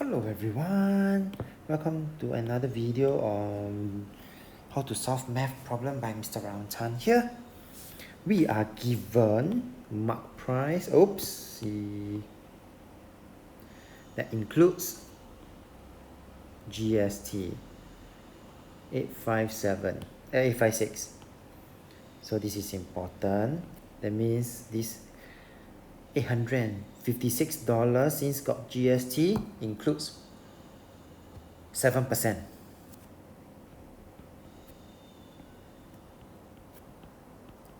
Hello everyone, welcome to another video on how to solve math problem by Mr. Rao Chan here. We are given mark price, that includes GST 856. So this is important. That means this $856 since got GST includes 7%.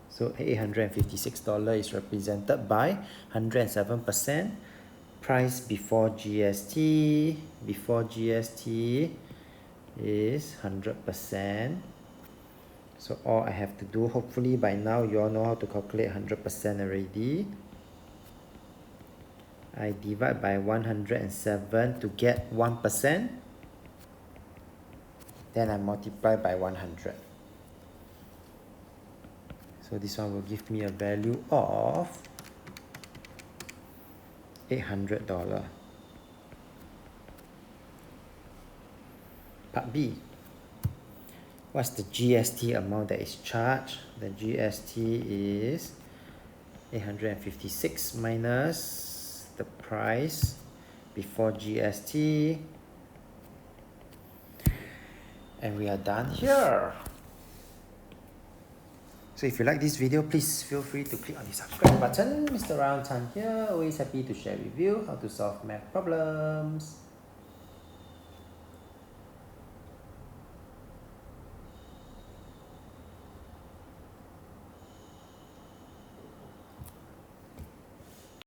So $856 is represented by 107%. Price before GST. Before GST is 100%. So all I have to do, hopefully by now you all know how to calculate 100% already. I divide by 107 to get 1%. Then I multiply by 100. So this one will give me a value of $800. Part B. What's the GST amount that is charged? The GST is 856 minus the price before GST. And we are done here. So if you like this video, please feel free to click on the subscribe button. Mr. Rao Chan here, always happy to share with you how to solve math problems.